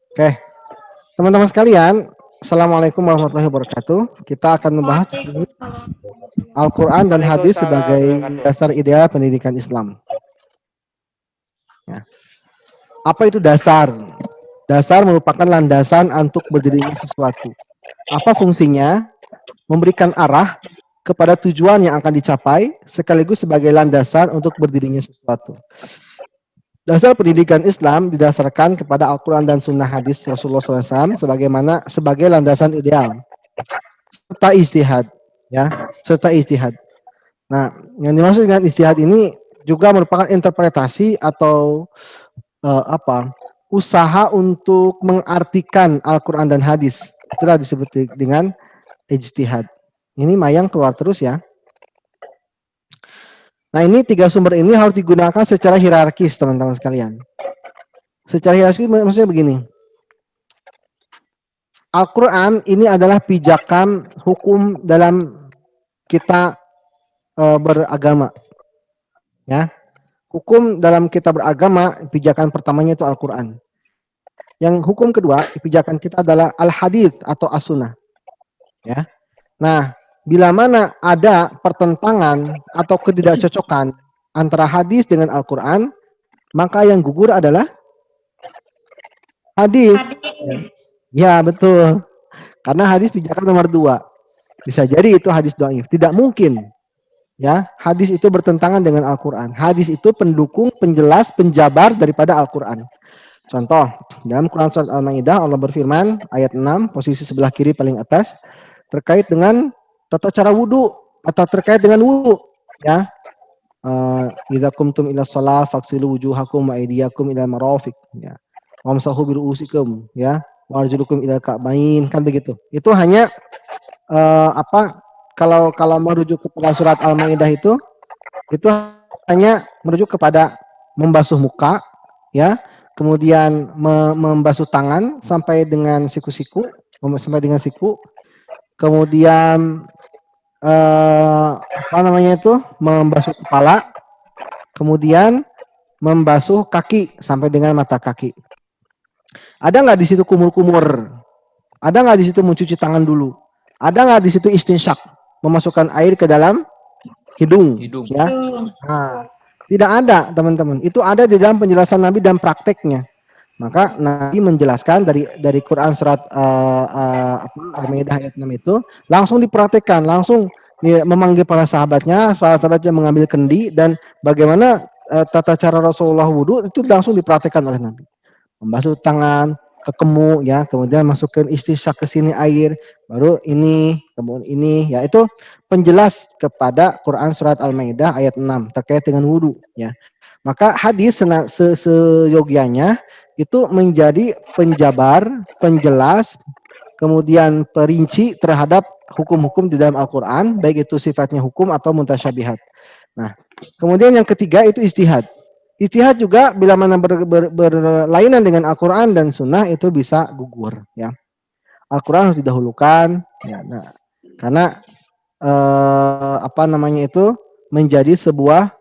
Oke, teman-teman sekalian, Assalamualaikum warahmatullahi wabarakatuh. Kita akan membahas di sini Al-Quran dan hadis Waalaikumsalam sebagai warahmatullahi dasar ideal pendidikan Islam. Ya. Apa itu dasar? Dasar merupakan landasan untuk berdirinya sesuatu. Apa fungsinya? Memberikan arah kepada tujuan yang akan dicapai, sekaligus sebagai landasan untuk berdirinya sesuatu. Dasar pendidikan Islam didasarkan kepada Al-Quran dan Sunnah hadis Rasulullah SAW sebagai landasan ideal serta istihad, ya, serta istihad. Nah, yang dimaksud dengan istihad ini juga merupakan interpretasi atau usaha untuk mengartikan Al-Quran dan hadis. Itulah disebut dengan ijtihad. Ini Mayang keluar terus ya. Nah, ini tiga sumber ini harus digunakan secara hierarkis, teman-teman sekalian. Secara hierarkis maksudnya begini. Al-Quran ini adalah pijakan hukum dalam kita beragama. Ya, hukum dalam kita beragama, pijakan pertamanya itu Al-Quran. Yang hukum kedua, pijakan kita adalah Al-Hadith atau As-Sunnah. Ya. Nah, bila mana ada pertentangan atau ketidakcocokan antara hadis dengan Al-Quran, maka yang gugur adalah hadis. Ya. Ya, betul. Karena hadis pijakan nomor 2. Bisa jadi itu hadis dhaif. Tidak mungkin. Ya, hadis itu bertentangan dengan Al-Quran. Hadis itu pendukung, penjelas, penjabar daripada Al-Quran. Contoh, dalam Quran Surat Al-Ma'idah Allah berfirman, ayat 6, posisi sebelah kiri paling atas, terkait dengan tata cara wudhu, atau terkait dengan wudhu. Ya, idza qumtum ila shalah faghsilu wujuhakum wa aydiyakum ila marafiq. Ya, wamsahu bi ru'usikum. Ya, warjulukum ila ka'bain. Kan begitu. Itu hanya kalau merujuk kepada surat Al-Maidah itu hanya merujuk kepada membasuh muka, ya, kemudian membasuh tangan sampai dengan siku-siku, kemudian membasuh kepala, kemudian membasuh kaki sampai dengan mata kaki. Ada nggak di situ kumur-kumur? Ada nggak di situ mencuci tangan dulu? Ada nggak di situ istinsyak, memasukkan air ke dalam hidung? Ya. Nah, tidak ada, teman-teman. Itu ada di dalam penjelasan Nabi dan prakteknya. Maka Nabi menjelaskan dari Quran surat Al-Maidah ayat 6 itu langsung dipraktekkan, langsung memanggil para sahabatnya mengambil kendi dan bagaimana tata cara Rasulullah wudhu itu langsung dipraktekkan oleh Nabi. Membasuh tangan ke kemu, ya, kemudian masukkan istinsyak ke sini air, baru ini, kemudian ini, ya, itu penjelas kepada Quran surat Al-Maidah ayat 6 terkait dengan wudhu, ya. Maka hadis seyogianya itu menjadi penjabar, penjelas, kemudian perinci terhadap hukum-hukum di dalam Al-Quran, baik itu sifatnya hukum atau mutasyabihat. Nah, kemudian yang ketiga itu ijtihad. Ijtihad juga bila mana berlainan dengan Al-Quran dan Sunnah itu bisa gugur. Ya, Al-Quran harus didahulukan. Ya, nah, karena itu menjadi sebuah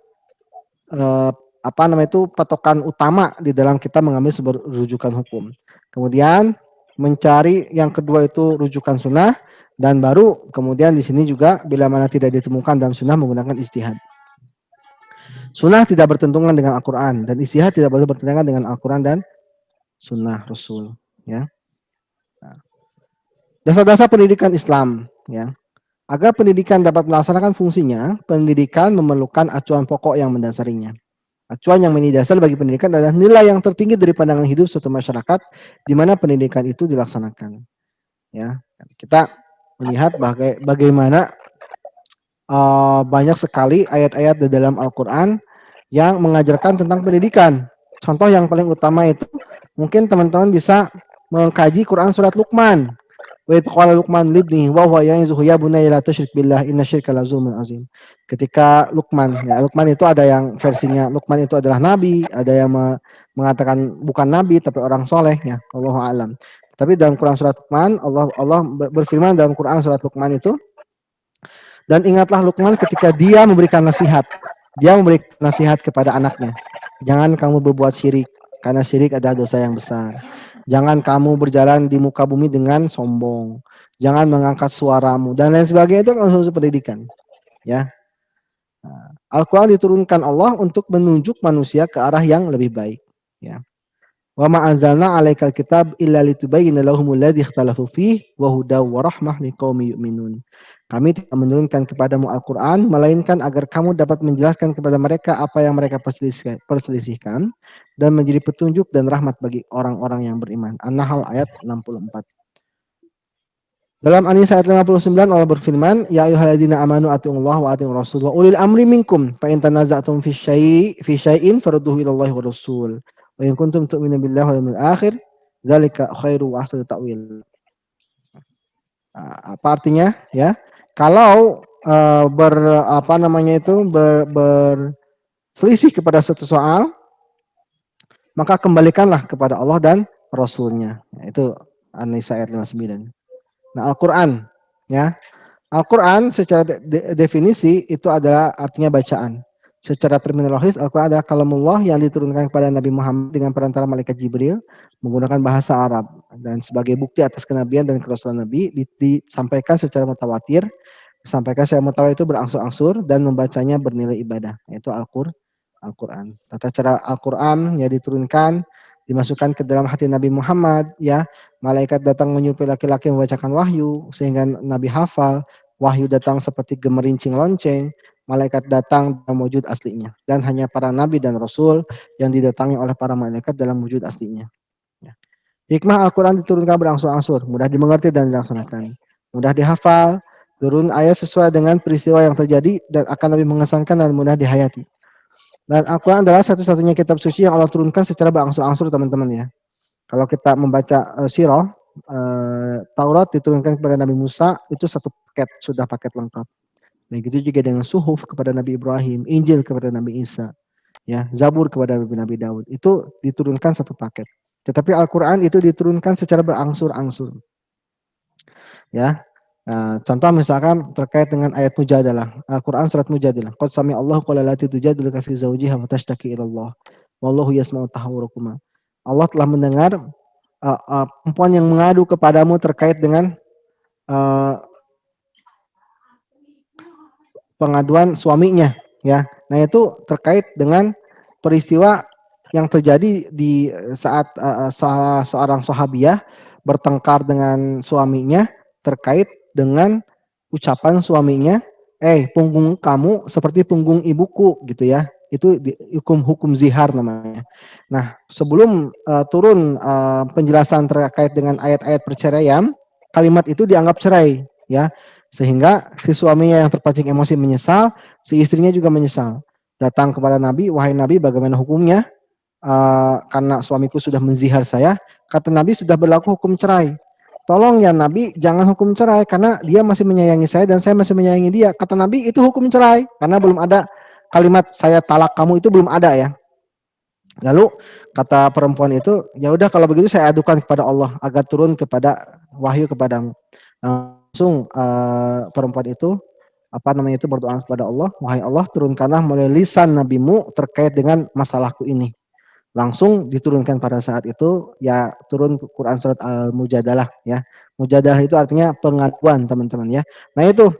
patokan utama di dalam kita mengambil sebuah rujukan hukum. Kemudian mencari yang kedua itu rujukan Sunnah, dan baru kemudian di sini juga bila mana tidak ditemukan dalam Sunnah menggunakan ijtihad. Sunnah tidak bertentangan dengan Al-Quran dan ijtihad tidak boleh bertentangan dengan Al-Quran dan Sunnah Rasul. Ya. Dasar-dasar pendidikan Islam. Ya. Agar pendidikan dapat melaksanakan fungsinya, pendidikan memerlukan acuan pokok yang mendasarinya. Acuan yang menjadi dasar bagi pendidikan adalah nilai yang tertinggi dari pandangan hidup suatu masyarakat di mana pendidikan itu dilaksanakan. Ya, kita melihat bagaimana banyak sekali ayat-ayat di dalam Al-Quran yang mengajarkan tentang pendidikan. Contoh yang paling utama itu mungkin teman-teman bisa mengkaji Quran surat Luqman. Wa idh qala Luqman libnihi wa huwa ya'izuhu ya bunayya la tusyrik billah inna syirka la zulmun azim. Ketika Luqman, ya, Luqman itu ada yang versinya Luqman itu adalah nabi, ada yang mengatakan bukan nabi tapi orang soleh, ya, Allahu a'lam. Tapi dalam Quran surat Luqman Allah berfirman dalam Quran surat Luqman itu, dan ingatlah Luqman ketika dia memberikan nasihat. Dia memberikan nasihat kepada anaknya. Jangan kamu berbuat syirik, karena syirik adalah dosa yang besar. Jangan kamu berjalan di muka bumi dengan sombong. Jangan mengangkat suaramu dan lain sebagainya itu kan unsur pendidikan, ya. Al-Quran diturunkan Allah untuk menunjuk manusia ke arah yang lebih baik, ya. Wa ma anzalna 'alaikal kitab illa litubayyana lahumul ladzi ikhtalafu fihi wa hudaw wa rahmah liqaumin yu'minun. Kami tidak menurunkan kepadamu Al-Quran melainkan agar kamu dapat menjelaskan kepada mereka apa yang mereka perselisihkan dan menjadi petunjuk dan rahmat bagi orang-orang yang beriman. An-Nahl ayat 64. Dalam An-Nisa ayat 59 Allah berfirman, "Ya ayyuhalladzina amanu atiiullaha wa atiiur rasul wa ulil amri minkum fa in tanaza'tum fi syai'in farudduhu ilallahi wa rasul. Wa in kuntum tu'minuna billahi wal yawmil akhir, dzalika khairu wa ahsanu ta'wil." Apa artinya? Ya, kalau apa namanya itu berselisih kepada satu soal, maka kembalikanlah kepada Allah dan Rasulnya. Itu An-Nisa ayat 59. Nah, Al-Quran, ya. Al-Quran secara definisi itu adalah artinya bacaan. Secara terminologis Al-Quran adalah kalamullah yang diturunkan kepada Nabi Muhammad dengan perantara malaikat Jibril menggunakan bahasa Arab. Dan sebagai bukti atas kenabian dan kerasulan Nabi disampaikan secara mutawatir. Disampaikan secara mutawatir itu berangsur-angsur dan membacanya bernilai ibadah. Yaitu Al-Quran. Tata cara Al-Quran ya diturunkan, dimasukkan ke dalam hati Nabi Muhammad, ya. Malaikat datang menyerupai laki-laki membacakan wahyu sehingga Nabi hafal. Wahyu datang seperti gemerincing lonceng. Malaikat datang dalam wujud aslinya. Dan hanya para nabi dan rasul yang didatangi oleh para malaikat dalam wujud aslinya. Ya. Hikmah Al-Quran diturunkan berangsur-angsur, mudah dimengerti dan dilaksanakan. Mudah dihafal, turun ayat sesuai dengan peristiwa yang terjadi dan akan lebih mengesankan dan mudah dihayati. Dan Al-Quran adalah satu-satunya kitab suci yang Allah turunkan secara berangsur-angsur, teman-teman, ya. Kalau kita membaca sirah, Taurat diturunkan kepada Nabi Musa itu satu paket, sudah paket lengkap. Begitu juga dengan Suhuf kepada Nabi Ibrahim, Injil kepada Nabi Isa, ya, Zabur kepada Nabi Daud. Itu diturunkan satu paket. Tetapi Al-Quran itu diturunkan secara berangsur-angsur. Ya. Contoh misalkan terkait dengan ayat Mujadalah. Al-Quran surat Mujadalah. Qad sami'allahu qawla allati tujadiluka fi zawjiha wa tashtaki ila Allah. Wallahu yasma'u tahawurakuma. Allah telah mendengar perempuan yang mengadu kepadamu terkait dengan pengaduan suaminya, ya. Nah, itu terkait dengan peristiwa yang terjadi di saat seorang sahabiah bertengkar dengan suaminya terkait dengan ucapan suaminya, punggung kamu seperti punggung ibuku, gitu, ya. Itu hukum zihar namanya. Nah, sebelum turun penjelasan terkait dengan ayat-ayat perceraian, kalimat itu dianggap cerai, ya. Sehingga si suaminya yang terpancing emosi menyesal, si istrinya juga menyesal. Datang kepada Nabi, "Wahai Nabi, bagaimana hukumnya? Karena suamiku sudah menzihar saya." Kata Nabi, "Sudah berlaku hukum cerai." "Tolong ya Nabi, jangan hukum cerai karena dia masih menyayangi saya dan saya masih menyayangi dia." Kata Nabi, "Itu hukum cerai karena belum ada kalimat saya talak kamu, itu belum ada, ya." Lalu kata perempuan itu, "Ya udah kalau begitu saya adukan kepada Allah agar turun kepada wahyu kepadamu." Langsung perempuan itu berdoa kepada Allah, "Wahai Allah, turunkanlah melalui lisan nabimu terkait dengan masalahku ini." Langsung diturunkan pada saat itu, ya, turun Quran surat Al-Mujadalah, ya. Mujadalah itu artinya pengaduan, teman-teman, ya. Nah, itu,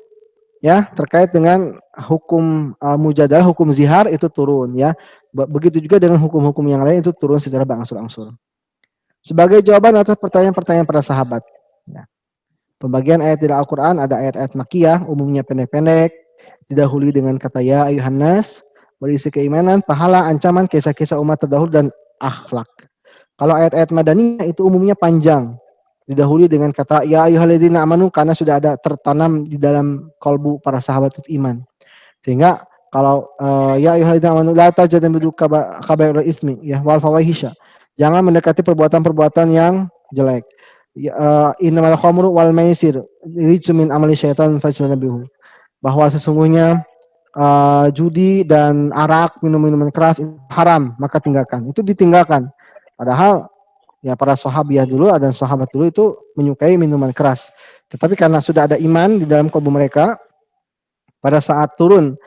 ya, terkait dengan hukum Mujadalah, hukum zihar itu turun, ya. Begitu juga dengan hukum-hukum yang lain itu turun secara berangsur-angsur. Sebagai jawaban atas pertanyaan-pertanyaan para sahabat, ya. Pembagian ayat di Al-Quran ada ayat-ayat makiyah, umumnya pendek-pendek, didahului dengan kata ya ayuhan nas, berisi keimanan, pahala, ancaman, kisah-kisah umat terdahulu, dan akhlak. Kalau ayat-ayat madaniyah itu umumnya panjang, didahului dengan kata ya ayyuhalladzina amanu, karena sudah ada tertanam di dalam kalbu para sahabat itu iman. Sehingga kalau ya ayyuhalladzina amanu la tajtanibu kaba'irul ismi, ya, wal fawahisha. Jangan mendekati perbuatan-perbuatan yang jelek. Innamal khamru wal maisir rijsun min amali syaitan fajtanibuhu. Bahwa sesungguhnya judi dan arak, minum-minuman keras itu haram, maka tinggalkan. Itu ditinggalkan. Padahal ya para sahabiah dulu dan sahabat dulu itu menyukai minuman keras. Tetapi karena sudah ada iman di dalam kalbu mereka, pada saat turun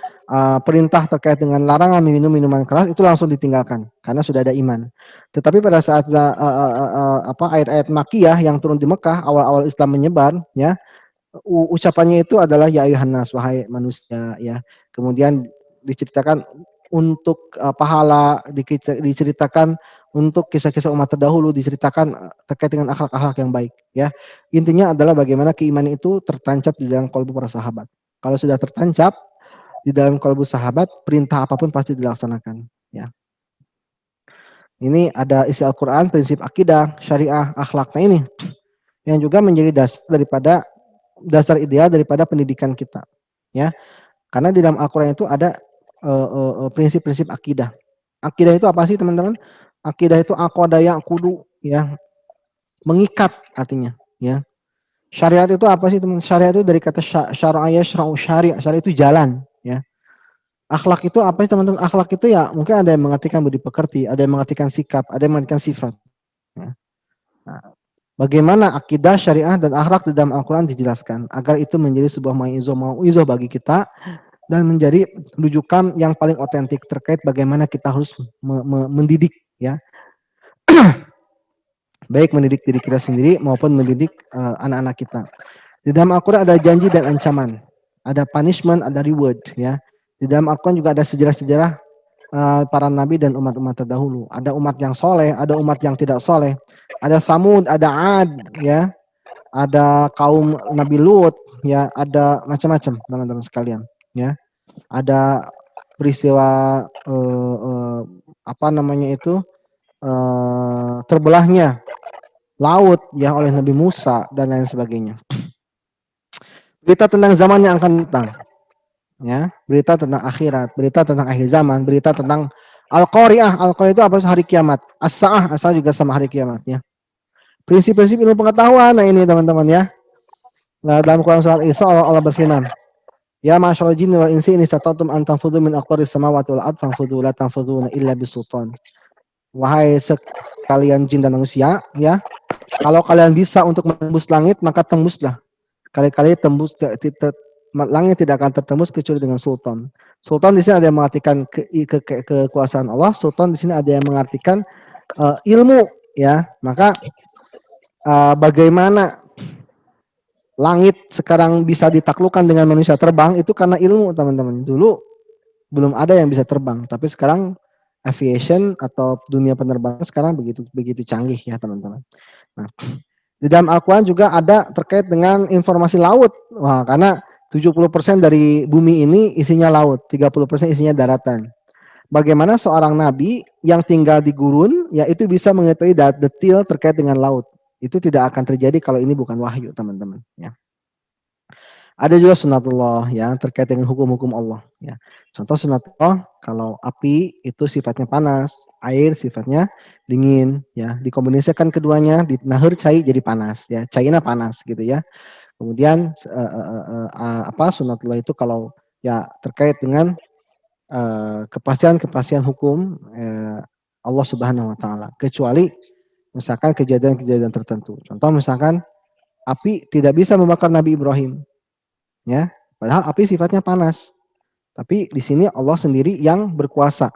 perintah terkait dengan larangan minum minuman keras itu langsung ditinggalkan karena sudah ada iman. Tetapi pada saat ayat-ayat Makkiyah yang turun di Mekah awal-awal Islam menyebar, ya, ucapannya itu adalah ya ayuhan nas, wahai manusia, ya. Kemudian diceritakan untuk pahala, diceritakan untuk kisah-kisah umat terdahulu, diceritakan terkait dengan akhlak-akhlak yang baik, ya. Intinya adalah bagaimana keimanan itu tertancap di dalam kalbu para sahabat. Kalau sudah tertancap di dalam kalbu sahabat, perintah apapun pasti dilaksanakan, ya. Ini ada isi Al-Quran, prinsip akidah, syariah, akhlak. Nah ini yang juga menjadi dasar ideal daripada pendidikan kita, ya. Karena di dalam Al-Quran itu ada prinsip-prinsip akidah. Akidah itu apa sih teman-teman? Akidah itu aqodah yang kudu, ya, mengikat artinya, ya. Syariat itu apa sih teman? Syariat itu dari kata syara'a yashra'u syari'. Syariat itu jalan, ya. Akhlak itu apa sih teman-teman? Akhlak itu ya mungkin ada yang mengartikan budi pekerti, ada yang mengartikan sikap, ada yang mengartikan sifat. Ya. Nah, bagaimana akidah, syariah, dan akhlak di dalam Al-Quran dijelaskan agar itu menjadi sebuah mau'izah bagi kita dan menjadi rujukan yang paling otentik terkait bagaimana kita harus mendidik, ya, baik mendidik diri kita sendiri maupun mendidik anak-anak kita. Di dalam Al-Quran ada janji dan ancaman, ada punishment, ada reward, ya. Di dalam Al-Quran juga ada sejarah-sejarah para nabi dan umat-umat terdahulu. Ada umat yang soleh, ada umat yang tidak soleh. Ada Samud, ada Ad, ya. Ada kaum Nabi Lut, ya. Ada macam-macam teman-teman sekalian, ya. Ada peristiwa apa namanya itu terbelahnya laut, ya, oleh Nabi Musa dan lain sebagainya. Berita tentang zaman yang akan datang, ya, berita tentang akhirat, berita tentang akhir zaman, berita tentang Al-Qari'ah. Al-Qari'ah itu apa? Hari kiamat. As-Sa'ah, asal juga sama hari kiamat, ya. Prinsip-prinsip ilmu pengetahuan, nah ini teman-teman, ya. Nah, dalam Quran surat Isra Allah berfirman, ya ma'syarul jinni wal insi in istata'tum an tanfudhu min aqtaris samawati wal ard fanfudhu la tanfudhuna illa bisultan. Wahai sekalian jin dan manusia, ya, kalau kalian bisa untuk menembus langit maka tembuslah. Kali-kali tembus langit tidak akan tertembus kecuali dengan sultan. Sultan di sini ada yang mengartikan kekuasaan Allah, sultan di sini ada yang mengartikan ilmu, ya. Maka bagaimana langit sekarang bisa ditaklukkan dengan manusia terbang itu karena ilmu, teman-teman. Dulu belum ada yang bisa terbang, tapi sekarang aviation atau dunia penerbangan sekarang begitu canggih, ya teman-teman. Nah, di dalam Al-Quran juga ada terkait dengan informasi laut. Wah, karena 70% dari bumi ini isinya laut, 30% isinya daratan. Bagaimana seorang nabi yang tinggal di gurun, ya, itu bisa mengetahui detail terkait dengan laut. Itu tidak akan terjadi kalau ini bukan wahyu, teman-teman, ya. Ada juga sunatullah, ya, terkait dengan hukum-hukum Allah, ya. Contoh sunatullah, kalau api itu sifatnya panas, air sifatnya dingin, ya. Dikombinasikan keduanya, di nahar cai jadi panas, ya. Cairnya panas gitu, ya. Kemudian sunatullah itu kalau, ya, terkait dengan kepastian hukum Allah Subhanahu wa taala, kecuali misalkan kejadian-kejadian tertentu. Contoh misalkan api tidak bisa membakar Nabi Ibrahim, ya. Padahal api sifatnya panas. Tapi di sini Allah sendiri yang berkuasa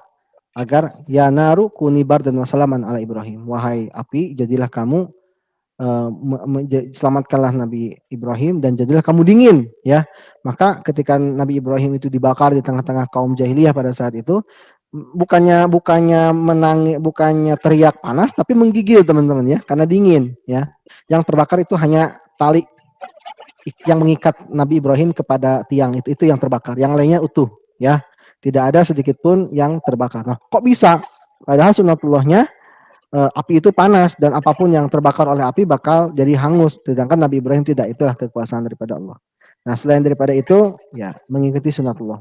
agar ya naru kuni bardan wa salaman ala Ibrahim. Wahai api, jadilah kamu selamatkanlah Nabi Ibrahim dan jadilah kamu dingin, ya. Maka ketika Nabi Ibrahim itu dibakar di tengah-tengah kaum jahiliyah pada saat itu, bukannya menangis, bukannya teriak panas, tapi menggigil, teman-teman, ya, karena dingin, ya. Yang terbakar itu hanya tali yang mengikat Nabi Ibrahim kepada tiang, itu yang terbakar, yang lainnya utuh, ya. Tidak ada sedikit pun yang terbakar. Nah, kok bisa? Padahal sunatullahnya api itu panas dan apapun yang terbakar oleh api bakal jadi hangus, sedangkan Nabi Ibrahim tidak. Itulah kekuasaan daripada Allah. Nah, selain daripada itu, ya, mengikuti sunatullah.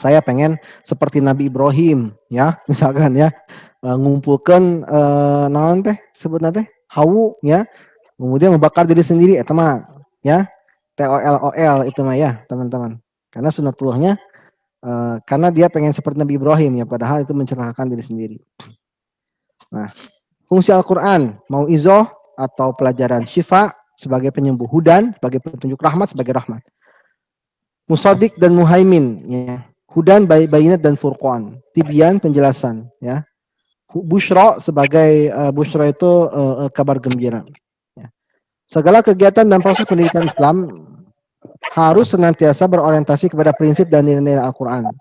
Saya pengen seperti Nabi Ibrahim, ya, misalkan, ya, ngumpulkan naon teh sebutna teh hawu, ya, kemudian membakar diri sendiri, itu mah, ya, TOL itu mah, ya, teman-teman. Karena sunatullahnya karena dia pengen seperti Nabi Ibrahim, ya, padahal itu mencelakakan diri sendiri. Nah, fungsi Al-Quran, mau izoh atau pelajaran, syifa sebagai penyembuh, hudan sebagai petunjuk, rahmat sebagai rahmat, musadik dan muhaimin, ya. Hudan bayinat dan furqan, tibyan penjelasan ya. Busyra sebagai busyra itu kabar gembira. Ya. Segala kegiatan dan proses pendidikan Islam harus senantiasa berorientasi kepada prinsip dan nilai-nilai Al-Qur'an.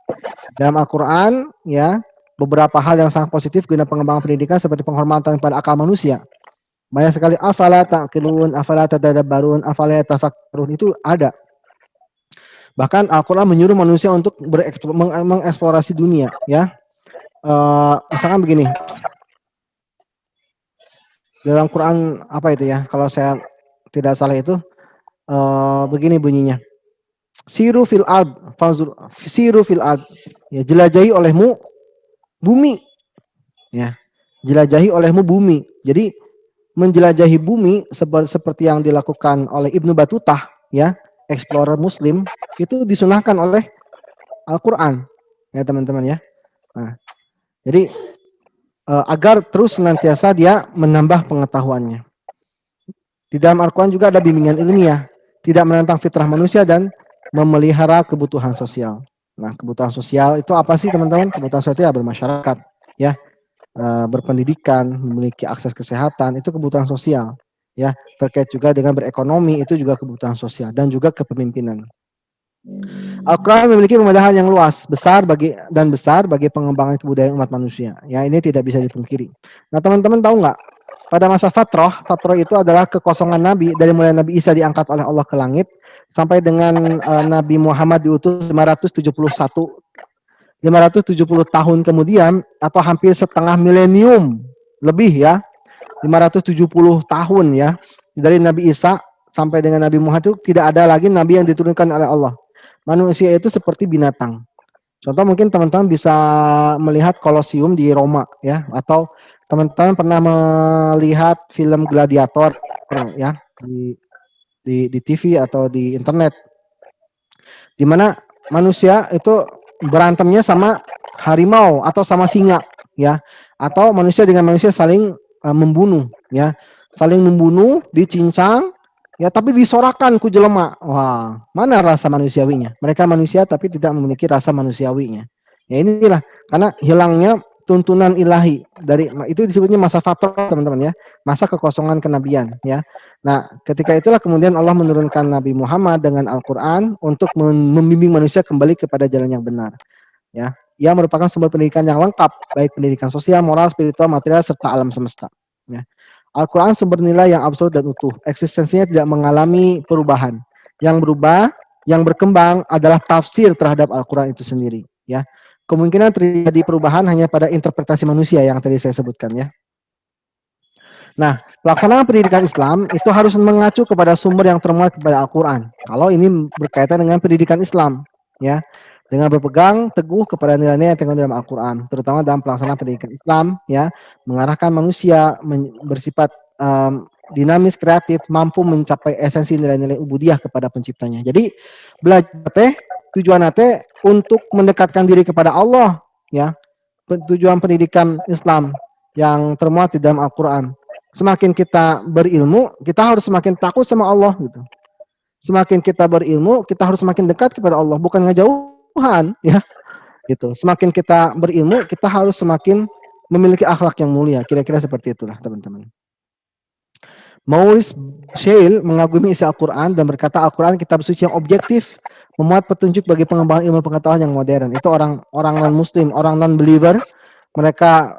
Dalam Al-Qur'an ya, beberapa hal yang sangat positif guna pengembangan pendidikan seperti penghormatan pada akal manusia. Banyak sekali afala taqilun, afala tadabbarun, afala tafakkarun itu ada. Bahkan Al-Qur'an menyuruh manusia untuk mengeksplorasi dunia ya. Misalkan begini, dalam Quran apa itu ya? Kalau saya tidak salah itu begini bunyinya. Siru fil ard, fanzur siru fil ard. Ya, jelajahi olehmu bumi, ya. Jelajahi olehmu bumi. Jadi menjelajahi bumi seperti yang dilakukan oleh Ibnu Batutah, ya, explorer Muslim, itu disunahkan oleh Al-Qur'an. Ya, teman-teman ya. Nah, jadi agar terus senantiasa dia menambah pengetahuannya. Di dalam Al-Quran juga ada bimbingan ilmiah, tidak menentang fitrah manusia dan memelihara kebutuhan sosial. Nah, kebutuhan sosial itu apa sih teman-teman? Kebutuhan sosial itu ya bermasyarakat, ya, berpendidikan, memiliki akses kesehatan, itu kebutuhan sosial. Ya, terkait juga dengan berekonomi, itu juga kebutuhan sosial dan juga kepemimpinan. Al-Quran memiliki pemandangan yang luas, besar bagi pengembangan kebudayaan umat manusia. Ya, ini tidak bisa dipungkiri. Nah, teman-teman tahu nggak? Pada masa fatrah itu adalah kekosongan Nabi dari mulai Nabi Isa diangkat oleh Allah ke langit sampai dengan Nabi Muhammad diutus 570 tahun kemudian atau hampir setengah milenium lebih ya, 570 tahun ya, dari Nabi Isa sampai dengan Nabi Muhammad itu tidak ada lagi nabi yang diturunkan oleh Allah. Manusia itu seperti binatang. Contoh mungkin teman-teman bisa melihat Kolosium di Roma ya, atau teman-teman pernah melihat film Gladiator ya di TV atau di internet, di mana manusia itu berantemnya sama harimau atau sama singa ya, atau manusia dengan manusia saling membunuh ya, saling membunuh, dicincang ya, tapi disorakan ku jelema. Wah, mana rasa manusiawinya? Mereka manusia tapi tidak memiliki rasa manusiawinya. Ya inilah karena hilangnya tuntunan ilahi dari itu disebutnya masa fatrah teman-teman ya, masa kekosongan kenabian ya. Nah, ketika itulah kemudian Allah menurunkan Nabi Muhammad dengan Al-Qur'an untuk membimbing manusia kembali kepada jalan yang benar ya. Ia merupakan sumber pendidikan yang lengkap, baik pendidikan sosial, moral, spiritual, material serta alam semesta ya. Al-Quran sumber nilai yang absolut dan utuh. Eksistensinya tidak mengalami perubahan. Yang berubah, yang berkembang adalah tafsir terhadap Al-Quran itu sendiri. Ya, kemungkinan terjadi perubahan hanya pada interpretasi manusia yang tadi saya sebutkan ya. Nah, pelaksanaan pendidikan Islam itu harus mengacu kepada sumber yang termuat kepada Al-Quran. Kalau ini berkaitan dengan pendidikan Islam, ya, dengan berpegang teguh kepada nilai-nilai yang terkandung dalam Al-Quran, terutama dalam pelaksanaan pendidikan Islam, ya, mengarahkan manusia bersifat dinamis, kreatif, mampu mencapai esensi nilai-nilai ubudiyah kepada penciptanya. Jadi belajar teh tujuan teh untuk mendekatkan diri kepada Allah, ya. Tujuan pendidikan Islam yang termuat di dalam Al-Quran. Semakin kita berilmu, kita harus semakin takut sama Allah gitu. Semakin kita berilmu, kita harus semakin dekat kepada Allah, bukan ngejauhan ya. Gitu. Semakin kita berilmu, kita harus semakin memiliki akhlak yang mulia. Kira-kira seperti itulah, teman-teman. Maurice Shale mengagumi isi Al-Quran dan berkata Al-Quran kitab suci yang objektif, memuat petunjuk bagi pengembangan ilmu pengetahuan yang modern. Itu orang non-muslim, orang non-believer, mereka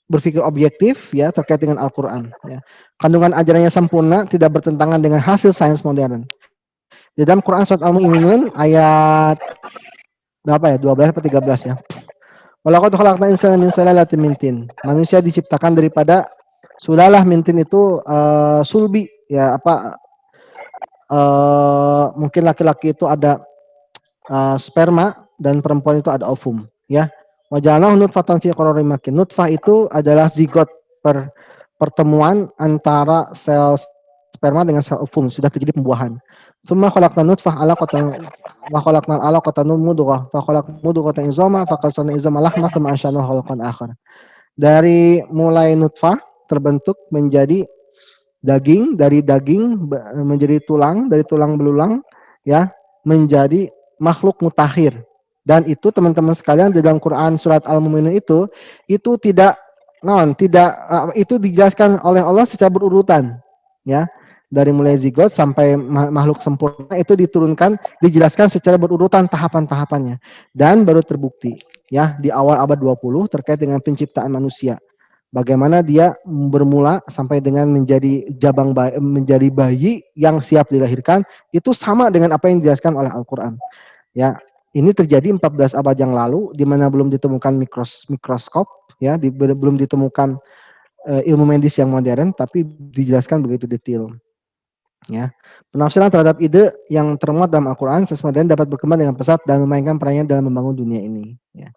berpikir objektif ya terkait dengan Al-Quran ya. Kandungan ajarannya sempurna, tidak bertentangan dengan hasil sains modern. Di dalam Quran surat Al-Mu'minun ayat berapa ya? 12 atau 13 ya. Walaqad khalaqnal insana min sulalatin min tin. Manusia diciptakan daripada sulalah min tin itu sulbi ya, apa mungkin laki-laki itu ada sperma dan perempuan itu ada ovum ya. Wajalnahu nutfatan fi qararin makin. Nutfah itu adalah zigot, pertemuan antara sel sperma dengan sel ovum, sudah terjadi pembuahan. Summa khalaqna nutfah alaqatan wa khalaqna alaqatan mudghah fa khalaqna mudghatan izama fa qasana izama lahma thumma ansha'nahu khalqan akhar. Dari mulai nutfah terbentuk menjadi daging, dari daging menjadi tulang, dari tulang belulang ya menjadi makhluk mutakhir Dan itu teman-teman sekalian di dalam Quran surat Al-Mu'minun itu tidak tidak itu dijelaskan oleh Allah secara berurutan, ya. Dari mulai zigot sampai makhluk sempurna itu dijelaskan secara berurutan tahapan-tahapannya dan baru terbukti, ya, di awal abad 20 terkait dengan penciptaan manusia. Bagaimana dia bermula sampai dengan menjadi bayi yang siap dilahirkan itu sama dengan apa yang dijelaskan oleh Al-Qur'an. Ya, ini terjadi 14 abad yang lalu di mana belum ditemukan mikroskop, ya, belum ditemukan ilmu medis yang modern, tapi dijelaskan begitu detail. Ya, penafsiran terhadap ide yang termuat dalam Al-Quran sesuai dapat berkembang dengan pesat dan memainkan perannya dalam membangun dunia ini. Ya.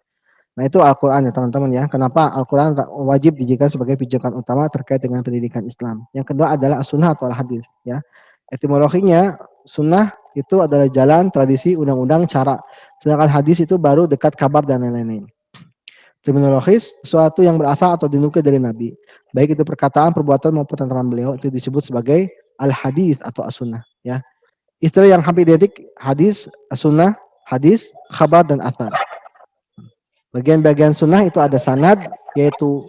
Nah itu Al-Quran ya teman-teman ya. Kenapa Al-Quran wajib dijadikan sebagai pijakan utama terkait dengan pendidikan Islam. Yang kedua adalah as-sunnah atau al-hadis. Ya. Etimologinya sunnah itu adalah jalan, tradisi, undang-undang, cara. Sedangkan hadis itu baru dekat kabar dan lain-lain. Terminologis, sesuatu yang berasal atau dinukil dari Nabi. Baik itu perkataan, perbuatan maupun tentang beliau itu disebut sebagai al-hadis atau as-sunnah. Ya. Istilah yang hampir identik hadis, as-sunnah, hadis, khabar, dan athar. Bagian-bagian sunnah itu ada sanad, yaitu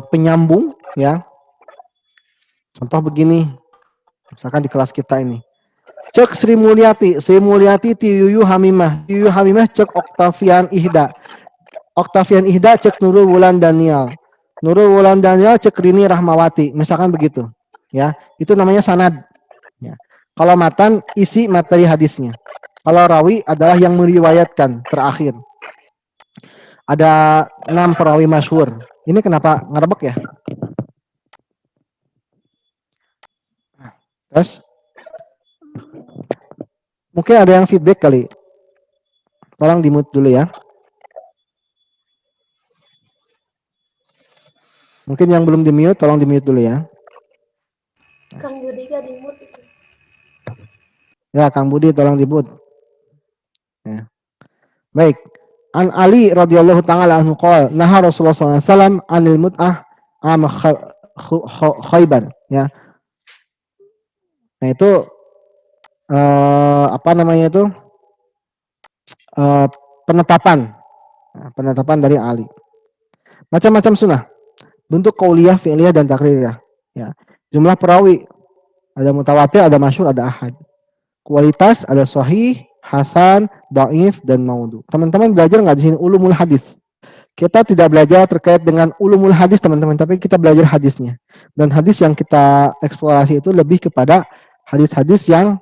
penyambung, ya. Contoh begini, misalkan di kelas kita ini. Cek Sri Mulyati ti Yuyu Hamimah cek Oktavian Ihda cek Nurul Wulan Daniel cek Rini Rahmawati, misalkan begitu, ya. Itu namanya sanad, ya. Kalau matan isi materi hadisnya. Kalau rawi adalah yang meriwayatkan terakhir. Ada 6 perawi masyhur. Ini kenapa ngerebek ya? Terus mungkin ada yang feedback kali. Tolong di-mute dulu ya. Mungkin yang belum di-mute, tolong di-mute dulu ya. Kang Budi gak di-mute itu. Ya, Kang Budi tolong di-mute. Ya. Baik. An Ali radhiyallahu taala anhu qala naha Rasulullah sallallahu alaihi wasallam anil mut'ah am Khaybar, ya. Nah, itu apa namanya itu? Penetapan. Nah, penetapan dari Ali. Macam-macam sunnah. Bentuk qauliyah, fi'liyah dan takririah, ya. Jumlah perawi ada mutawatir, ada masyhur, ada ahad. Kualitas ada sahih, hasan, dhaif dan maudhu. Teman-teman belajar nggak di sini ulumul hadis? Kita tidak belajar terkait dengan ulumul hadis teman-teman, tapi kita belajar hadisnya. Dan hadis yang kita eksplorasi itu lebih kepada hadis-hadis yang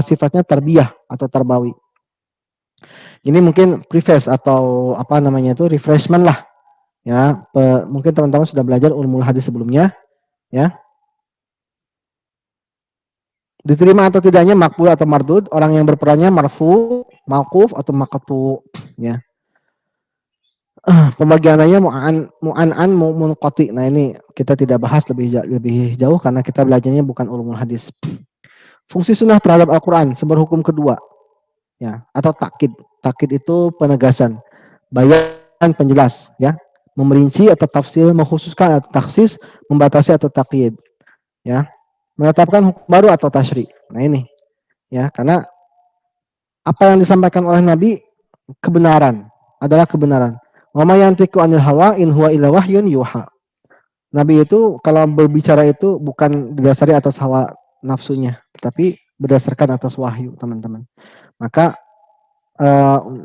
sifatnya tarbiyah atau tarbawi. Ini mungkin preface atau apa namanya itu refreshment lah, ya. Mungkin teman-teman sudah belajar ulumul hadis sebelumnya, ya. Diterima atau tidaknya makbul atau mardud, orang yang berperannya marfu, mauquf atau maqtu, ya. Pembagiannya mu'an'an munqati. Nah, ini kita tidak bahas lebih jauh karena kita belajarnya bukan ulumul hadis. Fungsi sunnah terhadap Al-Qur'an seberhukum kedua, ya, atau takkid. Takkid itu penegasan, bayan penjelas, ya. Memerinci atau tafsir, mengkhususkan atau taksis, membatasi atau taqyid, ya. Menetapkan hukum baru atau tasyri'. Nah, ini, ya, karena apa yang disampaikan oleh Nabi kebenaran, adalah kebenaran. Wa may yantiqu 'anil hawa in huwa illa wahyun yuha. Nabi itu kalau berbicara itu bukan didasari atas hawa nafsunya, tapi berdasarkan atas wahyu, teman-teman. Maka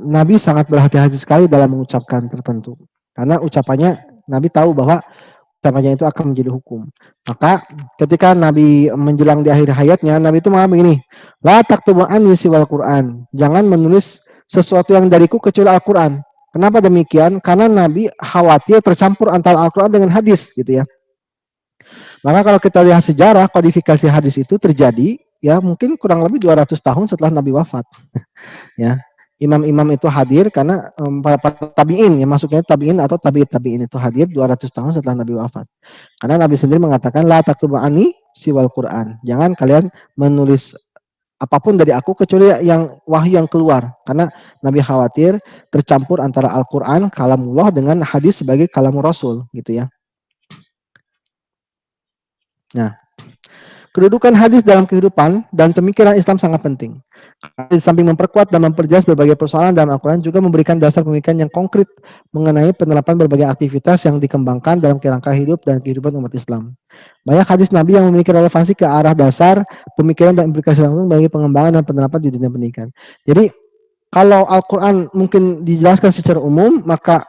Nabi sangat berhati-hati sekali dalam mengucapkan tertentu. Karena ucapannya Nabi tahu bahwa ucapannya itu akan menjadi hukum. Maka ketika Nabi menjelang di akhir hayatnya, Nabi itu malah begini, la taktubu anni siwal Qur'an. Jangan menulis sesuatu yang dariku kecuali Al-Qur'an. Kenapa demikian? Karena Nabi khawatir tercampur antara Al-Quran dengan hadis, gitu ya. Maka kalau kita lihat sejarah, kodifikasi hadis itu terjadi, ya, mungkin kurang lebih 200 tahun setelah Nabi wafat. Ya, imam-imam itu hadir karena para tabi'in, ya, masuknya tabi'in atau tabi'in itu hadir 200 tahun setelah Nabi wafat. Karena Nabi sendiri mengatakan, la taktubu anni siwal Quran. Jangan kalian menulis apapun dari aku kecuali yang wahyu yang keluar, karena Nabi khawatir tercampur antara Al-Qur'an kalamullah dengan hadis sebagai kalamur Rasul, gitu ya. Nah, kedudukan hadis dalam kehidupan dan pemikiran Islam sangat penting. Di samping memperkuat dan memperjelas berbagai persoalan dalam Al-Quran, juga memberikan dasar pemikiran yang konkret mengenai penerapan berbagai aktivitas yang dikembangkan dalam kerangka hidup dan kehidupan umat Islam. Banyak hadis Nabi yang memiliki relevansi ke arah dasar pemikiran dan implikasi langsung bagi pengembangan dan penerapan di dunia pendidikan. Jadi, kalau Al-Quran mungkin dijelaskan secara umum, maka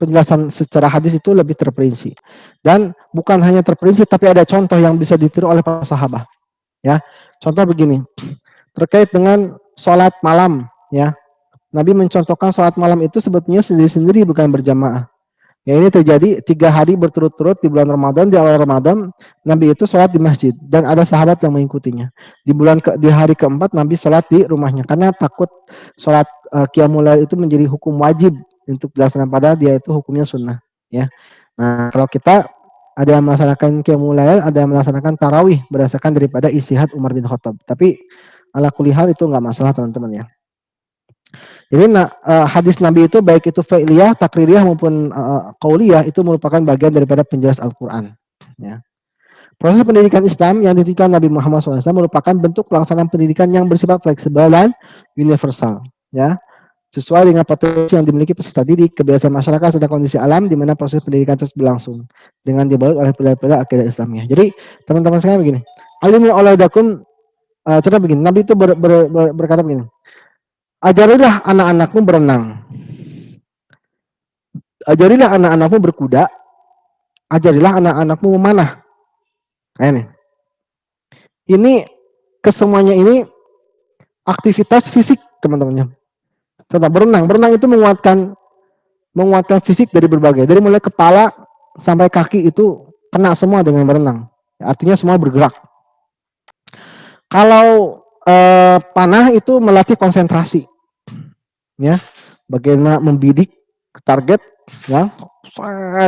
penjelasan secara hadis itu lebih terperinci. Dan bukan hanya terperinci, tapi ada contoh yang bisa ditiru oleh para sahabat. Ya, contoh begini, terkait dengan sholat malam, ya. Nabi mencontohkan sholat malam itu sebetulnya sendiri-sendiri, bukan berjamaah. Ya, ini terjadi 3 hari berturut-turut di bulan Ramadan. Di awal Ramadan, Nabi itu sholat di masjid dan ada sahabat yang mengikutinya. Di hari keempat, Nabi sholat di rumahnya karena takut sholat qiyamul lail itu menjadi hukum wajib untuk dilaksanakan, padahal dia itu hukumnya sunnah. Ya, nah kalau kita ada yang melaksanakan qiyamul lail, ada yang melaksanakan tarawih berdasarkan daripada istihad Umar bin Khattab. Tapi ala kulli hal itu nggak masalah teman-teman ya. Jadi hadis Nabi itu baik itu fi'liyah, takririyah maupun qauliyah itu merupakan bagian daripada penjelas Al-Qur'an. Ya. Proses pendidikan Islam yang ditunjukkan Nabi Muhammad SAW merupakan bentuk pelaksanaan pendidikan yang bersifat fleksibel dan universal. Ya. Sesuai dengan potensi yang dimiliki peserta didik, kebiasaan masyarakat serta kondisi alam di mana proses pendidikan terus berlangsung dengan dibalut oleh pilar-pilar akidah Islamiyah. Jadi teman-teman sekalian begini, alimu auladakum, contoh begini, Nabi itu berkata begini, ajarilah anak-anakmu berenang, ajarilah anak-anakmu berkuda, ajarilah anak-anakmu memanah. Ini kesemuanya ini aktivitas fisik teman-temannya. Contoh berenang itu menguatkan fisik dari berbagai, dari mulai kepala sampai kaki itu kena semua dengan berenang. Artinya semua bergerak. Kalau panah itu melatih konsentrasi. Ya, bagaimana membidik target, ya,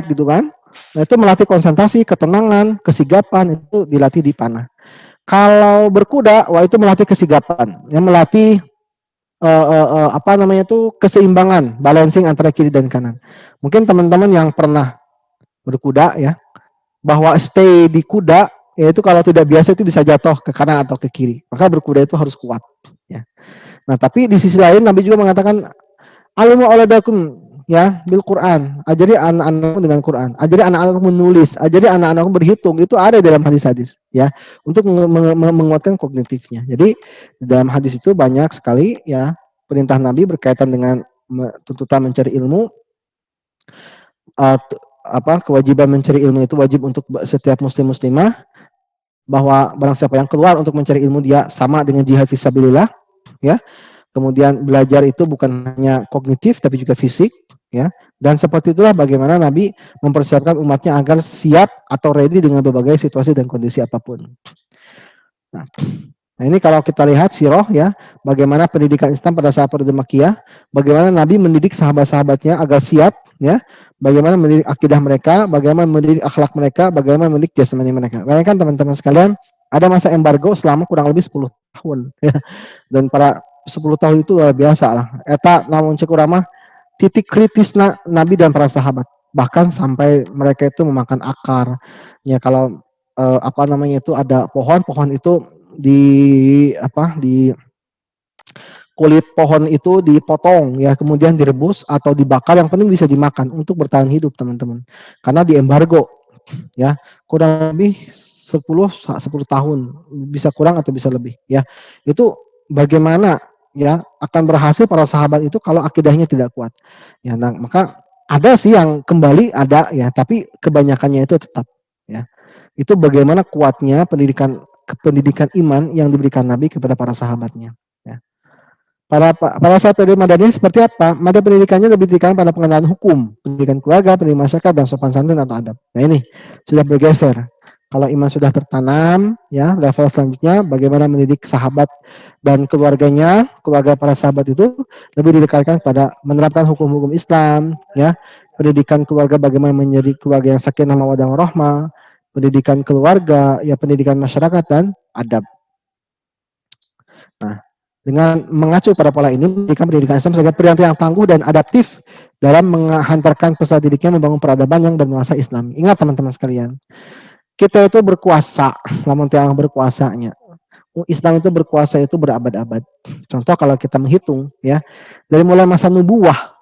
gitu kan. Nah, itu melatih konsentrasi, ketenangan, kesigapan, itu dilatih di panah. Kalau berkuda, wah itu melatih kesigapan, yang melatih keseimbangan, balancing antara kiri dan kanan. Mungkin teman-teman yang pernah berkuda ya, bahwa stay di kuda, yaitu kalau tidak biasa itu bisa jatuh ke kanan atau ke kiri. Maka berkuda itu harus kuat. Ya. Nah, tapi di sisi lain Nabi juga mengatakan, alimu auladakum ya bil Quran, ajari anak-anakmu dengan Quran, ajari anak-anakmu menulis, ajari anak-anakmu berhitung. Itu ada dalam hadis-hadis ya, untuk menguatkan kognitifnya. Jadi dalam hadis itu banyak sekali ya perintah Nabi berkaitan dengan tuntutan mencari ilmu. Kewajiban mencari ilmu itu wajib untuk setiap muslim-muslimah, bahwa barang siapa yang keluar untuk mencari ilmu dia sama dengan jihad fisabilillah ya. Kemudian belajar itu bukan hanya kognitif tapi juga fisik ya. Dan seperti itulah bagaimana Nabi mempersiapkan umatnya agar siap atau ready dengan berbagai situasi dan kondisi apapun. Nah, ini kalau kita lihat sirah ya, bagaimana pendidikan Islam pada saat periode Makkiyah, bagaimana Nabi mendidik sahabat-sahabatnya agar siap ya, bagaimana mendidik akidah mereka, bagaimana mendidik akhlak mereka, bagaimana mendidik jasmani mereka. Bayangkan teman-teman sekalian, ada masa embargo selama kurang lebih 10 tahun ya. Dan para 10 tahun itu luar biasa lah. Eta namun cek urang titik kritis Nabi dan para sahabat. Bahkan sampai mereka itu memakan akar. Ya kalau itu ada pohon itu di kulit pohon itu dipotong ya, kemudian direbus atau dibakar, yang penting bisa dimakan untuk bertahan hidup teman-teman. Karena di embargo ya, kurang lebih 10 tahun, bisa kurang atau bisa lebih ya. Itu bagaimana ya akan berhasil para sahabat itu kalau akidahnya tidak kuat. Ya, nah, maka ada sih yang kembali ada ya, tapi kebanyakannya itu tetap ya. Itu bagaimana kuatnya pendidikan iman yang diberikan Nabi kepada para sahabatnya. Ya. Pada saat periode Madaniyah seperti apa? Mada pendidikannya lebih diberikan pada pengenalan hukum, pendidikan keluarga, pendidikan masyarakat, dan sopan santun atau adab. Nah ini sudah bergeser. Kalau iman sudah tertanam, ya level selanjutnya bagaimana mendidik sahabat dan keluarganya, keluarga para sahabat itu lebih didekatkan pada menerapkan hukum-hukum Islam, ya. Pendidikan keluarga bagaimana menjadi keluarga yang sakinah mawaddah warahmah, pendidikan keluarga, ya pendidikan masyarakat dan adab. Nah, dengan mengacu pada pola ini, menjadikan pendidikan Islam sebagai pilihan yang tangguh dan adaptif dalam menghantarkan peserta didiknya membangun peradaban yang bernuansa Islam. Ingat teman-teman sekalian, kita itu berkuasa, namun tiang berkuasanya. Islam itu berkuasa itu berabad-abad. Contoh kalau kita menghitung ya, dari mulai masa nubuwah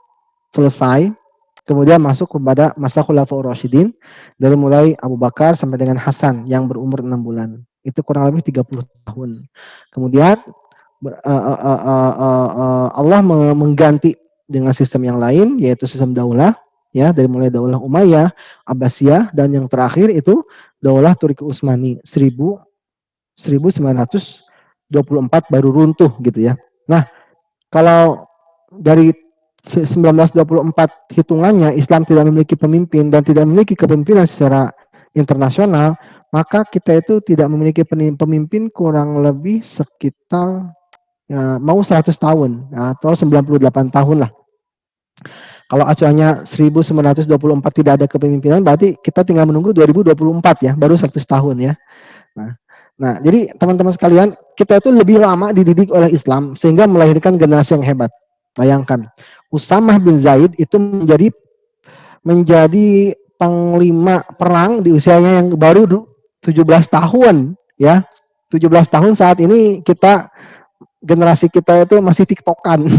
selesai, kemudian masuk kepada masa Khulafaur Rasyidin, dari mulai Abu Bakar sampai dengan Hasan yang berumur 6 bulan. Itu kurang lebih 30 tahun. Kemudian Allah mengganti dengan sistem yang lain, yaitu sistem daulah, ya, dari mulai daulah Umayyah, Abbasiyah, dan yang terakhir itu daulah Turki Utsmani 1924 baru runtuh gitu ya. Nah, kalau dari 1924 hitungannya Islam tidak memiliki pemimpin dan tidak memiliki kepemimpinan secara internasional, maka kita itu tidak memiliki pemimpin kurang lebih sekitar ya, mau 100 tahun atau 98 tahun lah. Kalau acuannya 1924 tidak ada kepemimpinan, berarti kita tinggal menunggu 2024 ya, baru 100 tahun ya. Nah, jadi teman-teman sekalian, kita itu lebih lama dididik oleh Islam sehingga melahirkan generasi yang hebat. Bayangkan, Usamah bin Zaid itu menjadi panglima perang di usianya yang baru 17 tahun ya. 17 tahun saat ini generasi kita itu masih tiktokan.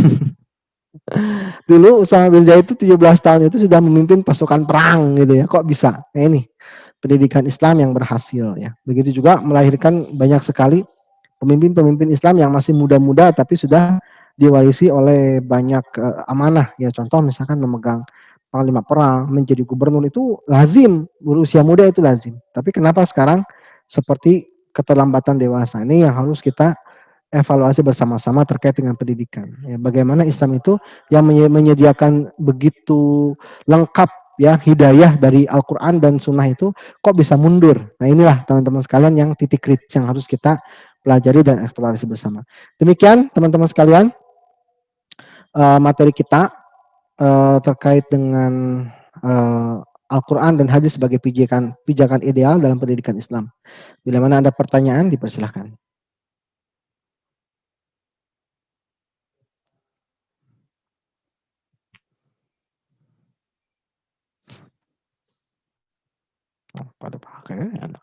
Dulu Usamah bin Zaid itu 17 tahun itu sudah memimpin pasukan perang gitu ya. Kok bisa? Nah, ini pendidikan Islam yang berhasil ya. Begitu juga melahirkan banyak sekali pemimpin-pemimpin Islam yang masih muda-muda tapi sudah diwarisi oleh banyak amanah ya. Contoh misalkan memegang panglima perang, menjadi gubernur itu lazim, berusia muda itu lazim. Tapi kenapa sekarang seperti keterlambatan dewasa? Ini yang harus kita evaluasi bersama-sama terkait dengan pendidikan. Ya, bagaimana Islam itu yang menyediakan begitu lengkap ya hidayah dari Al-Quran dan Sunnah itu kok bisa mundur. Nah inilah teman-teman sekalian yang titik kritis yang harus kita pelajari dan eksplorasi bersama. Demikian teman-teman sekalian materi kita terkait dengan Al-Quran dan hadis sebagai pijakan ideal dalam pendidikan Islam. Bila mana ada pertanyaan dipersilahkan. Pada pakai enak.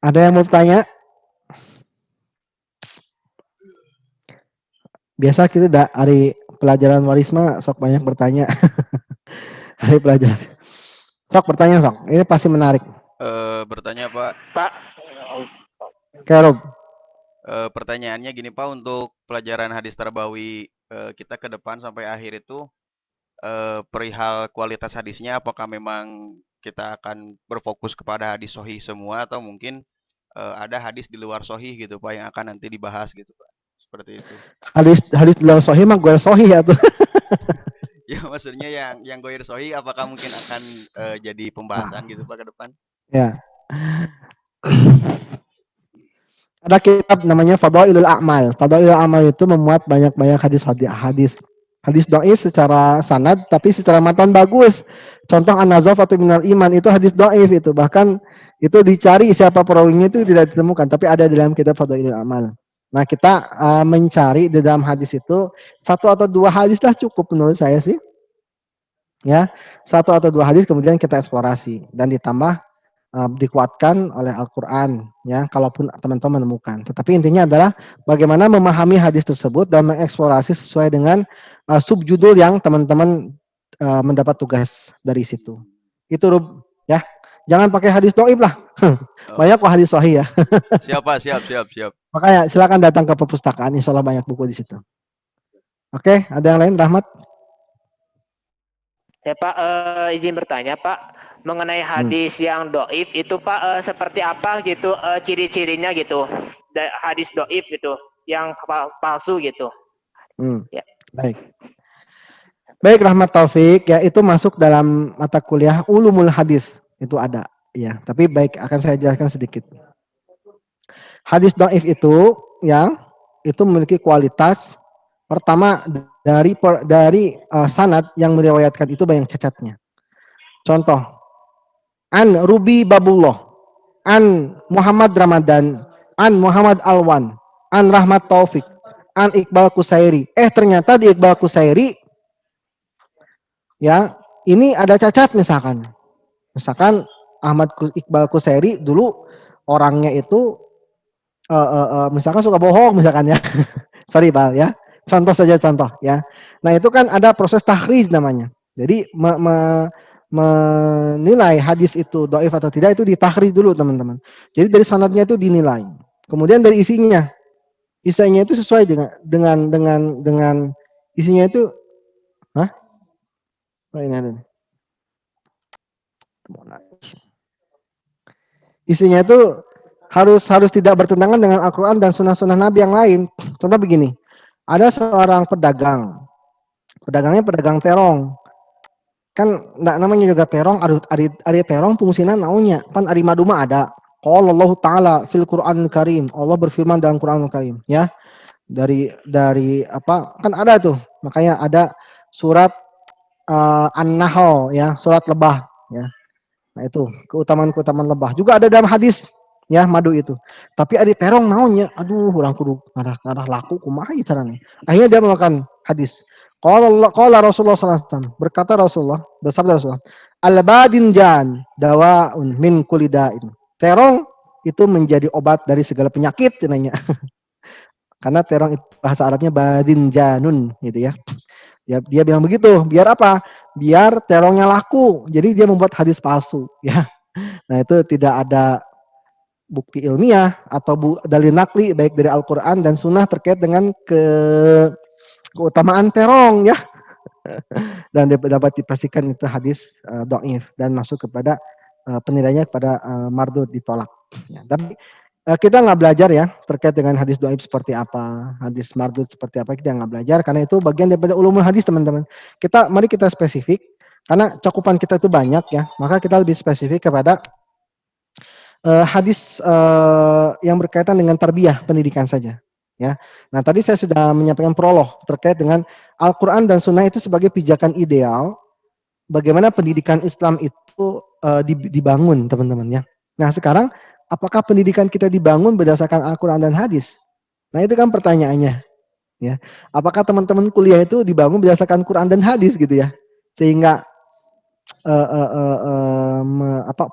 Ada yang mau bertanya? Biasa kita hari pelajaran warisma sok banyak bertanya. Hari pelajaran. Sok bertanya sok. Ini pasti menarik. Bertanya Pak. Pak. Rob. Pertanyaannya gini Pak, untuk pelajaran hadis tarbawi kita ke depan sampai akhir itu perihal kualitas hadisnya, apakah memang kita akan berfokus kepada hadis sahih semua atau mungkin ada hadis di luar sahih gitu Pak yang akan nanti dibahas gitu Pak, seperti itu. Hadis di luar sahih mah gue sahih ya tuh. Ya maksudnya yang goir sahih apakah mungkin akan jadi pembahasan gitu Pak ke depan? Ya. Ada kitab namanya Fadailul A'mal. Fadailul A'mal itu memuat banyak-banyak hadis dhaif secara sanad tapi secara matan bagus. Contoh An-Nazafatu minal iman itu hadis dhaif itu. Bahkan itu dicari siapa perawinya itu tidak ditemukan, tapi ada dalam kitab Fadailul A'mal. Nah, kita mencari di dalam hadis itu 1 atau 2 hadis lah cukup menurut saya sih. Ya, 1 atau 2 hadis kemudian kita eksplorasi dan ditambah dikuatkan oleh Al-Quran ya, kalaupun teman-teman menemukan. Tetapi intinya adalah bagaimana memahami hadis tersebut dan mengeksplorasi sesuai dengan subjudul yang teman-teman mendapat tugas dari situ. Itu Rub, ya. Jangan pakai hadis dhaif lah. Banyak kok hadis sahih ya. Siap. Makanya silakan datang ke perpustakaan, insya Allah banyak buku di situ. Oke, ada yang lain, Rahmat? Ya Pak, izin bertanya Pak, mengenai hadis yang doif itu Pak seperti apa gitu ciri-cirinya gitu, hadis doif gitu, yang palsu gitu. Ya. Baik Rahmat Taufik, ya itu masuk dalam mata kuliah Ulumul Hadis itu ada, ya. Tapi baik akan saya jelaskan sedikit. Hadis doif itu, ya, itu memiliki kualitas. Pertama dari sanad yang meriwayatkan itu banyak cacatnya. Contoh, An Rubi Babullah, An Muhammad Ramadan, An Muhammad Alwan, An Rahmat Taufik, An Iqbal Kusairi. Ternyata di Iqbal Kusairi, ya, ini ada cacat misalkan. Misalkan Iqbal Kuseri dulu orangnya itu misalkan suka bohong misalkan ya. Sorry Bal ya. Contoh saja contoh ya. Nah itu kan ada proses tahrij namanya. Jadi menilai hadis itu dhaif atau tidak itu ditahrij dulu teman-teman. Jadi dari sanadnya itu dinilai. Kemudian dari isinya itu sesuai dengan isinya itu. Hah? Oh, ini ada nih. Isinya itu harus tidak bertentangan dengan Al-Quran dan sunnah-sunnah Nabi yang lain. Contoh begini, ada seorang pedagang, pedagangnya pedagang terong. Kan namanya juga terong, ari terong fungsinya naunya. Kan ari madu mah ada. Qala Allah Ta'ala fil Qur'anil Karim. Allah berfirman dalam Qur'anul Karim, ya. Dari apa? Kan ada tuh. Makanya ada surat An-Nahl ya, surat lebah ya. Nah itu keutamaan lebah. Juga ada dalam hadis ya madu itu. Tapi ada terong naonnya. Aduh, urang kudu ngarah laku kumaha ieu caranya. Akhirnya dia memakan hadis. Qala Rasulullah sallallahu alaihi wasallam. Berkata Rasulullah, bersabda Rasulullah, "Al-badinjan dawaun min kulli da'in." Terong itu menjadi obat dari segala penyakit nanya. Karena terong itu bahasa Arabnya badinjanun gitu ya. Dia bilang begitu, biar apa? Biar terongnya laku. Jadi dia membuat hadis palsu, ya. Nah, itu tidak ada bukti ilmiah atau dalil nakli baik dari Al-Qur'an dan Sunnah terkait dengan keutamaan terong, ya. Dan dapat dipastikan itu hadis dhaif dan masuk kepada penilaiannya kepada mardud ditolak. Ya, tapi kita nggak belajar ya terkait dengan hadis dhaif seperti apa, hadis mardud seperti apa, kita nggak belajar karena itu bagian daripada ulumul hadis teman-teman. Mari kita spesifik karena cakupan kita itu banyak ya, maka kita lebih spesifik kepada hadis yang berkaitan dengan tarbiyah pendidikan saja. Ya, nah tadi saya sudah menyampaikan prolog terkait dengan Al-Quran dan Sunnah itu sebagai pijakan ideal bagaimana pendidikan Islam itu dibangun teman-teman ya. Nah sekarang apakah pendidikan kita dibangun berdasarkan Al-Quran dan hadis? Nah itu kan pertanyaannya. Ya, apakah teman-teman kuliah itu dibangun berdasarkan Quran dan hadis gitu ya? Sehingga